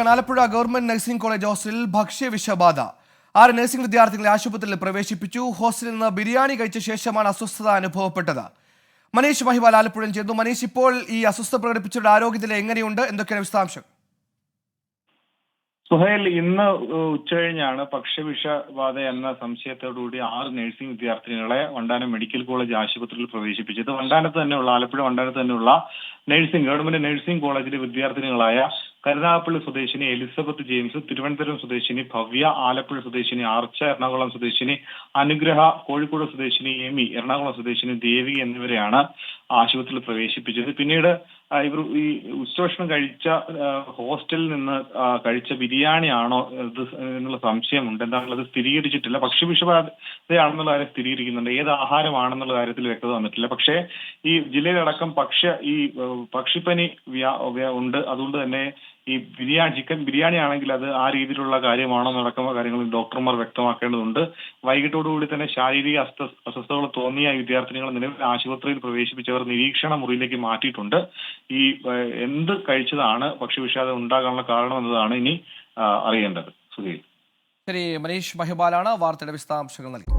Alappuzha government nursing college ഹോസ്റ്റലിൽ ഭക്ഷ്യവിഷബാധ. 6 nursing വിദ്യാർത്ഥികളെ ആശുപത്രിയിൽ പ്രവേശിപ്പിച്ചു. ഹോസ്റ്റലിൽ നിന്ന് ബിരിയാണി കഴിച്ച ശേഷമാണ് അസ്വസ്ഥത അനുഭവപ്പെട്ടത്. മനീഷ് മഹിവാൽ ആലപ്പുഴയിൽ ചേർന്നു. മനീഷ്, ഇപ്പോൾ ഈ അസ്വസ്ഥത പ്രകടിപ്പിച്ചവരുടെ ആരോഗ്യനില എങ്ങനെയുണ്ട്? എന്തൊക്കെയാണ് വിശദാംശം? സുഹൈൽ, ഇന്ന് ഉച്ചകഴിഞ്ഞാണ് ഭക്ഷ്യവിഷബാധ എന്ന സംശയത്തോടുകൂടി 6 നഴ്സിംഗ് വിദ്യാർത്ഥിനികളെ വണ്ടാനം മെഡിക്കൽ കോളേജ് ആശുപത്രിയിൽ പ്രവേശിപ്പിച്ചത്. ആലപ്പുഴ വണ്ടാനത്ത് തന്നെയുള്ള ഗവൺമെന്റ് നഴ്സിംഗ് കോളേജിലെ വിദ്യാർത്ഥിനികളായ കരുനാഗപ്പള്ളി സ്വദേശിനി എലിസബത്ത് ജെയിംസ്, തിരുവനന്തപുരം സ്വദേശിനി ഭവ്യ, ആലപ്പുഴ സ്വദേശിനി ആർച്ച, എറണാകുളം സ്വദേശിനി അനുഗ്രഹ, കോഴിക്കോട് സ്വദേശിനി എമി, എറണാകുളം സ്വദേശിനി ദേവി എന്നിവരെയാണ് ആശുപത്രിയിൽ പ്രവേശിപ്പിച്ചത്. പിന്നീട് ഇവർ ഈ ഉച്ചഭക്ഷണം കഴിച്ച ഹോസ്റ്റലിൽ നിന്ന് കഴിച്ച ബിരിയാണിയാണോ ഇത് എന്നുള്ള സംശയമുണ്ട്. എന്താണെന്നുള്ളത് സ്ഥിരീകരിച്ചിട്ടില്ല. ഭക്ഷ്യവിഷബാധയാണെന്നുള്ള കാര്യം സ്ഥിരീകരിക്കുന്നുണ്ട്. ഏത് ആഹാരമാണെന്നുള്ള കാര്യത്തിൽ വ്യക്തത വന്നിട്ടില്ല. പക്ഷേ ഈ ജില്ലയിലടക്കം പക്ഷിപ്പനി ഉണ്ട്. അതുകൊണ്ട് തന്നെ ഈ ചിക്കൻ ബിരിയാണി ആണെങ്കിൽ അത് ആ രീതിയിലുള്ള കാര്യമാണോ നടക്കുന്ന കാര്യങ്ങൾ ഡോക്ടർമാർ വ്യക്തമാക്കേണ്ടതുണ്ട്. വൈകിട്ടോടുകൂടി തന്നെ ശാരീരിക അസ്വസ്ഥതകൾ തോന്നിയ വിദ്യാർത്ഥിനികൾ നിലവിൽ ആശുപത്രിയിൽ പ്രവേശിപ്പിച്ചവർ നിരീക്ഷണ മുറിയിലേക്ക് മാറ്റിയിട്ടുണ്ട്. ഈ എന്ത് കഴിച്ചതാണ് ഭക്ഷ്യവിഷാദം ഉണ്ടാകാനുള്ള കാരണം എന്നതാണ് ഇനി അറിയേണ്ടത്. സുധീർ. ശരി, മനീഷ് മഹിബാലാണ് വാർത്തയുടെ വിശദാംശങ്ങൾ നൽകി.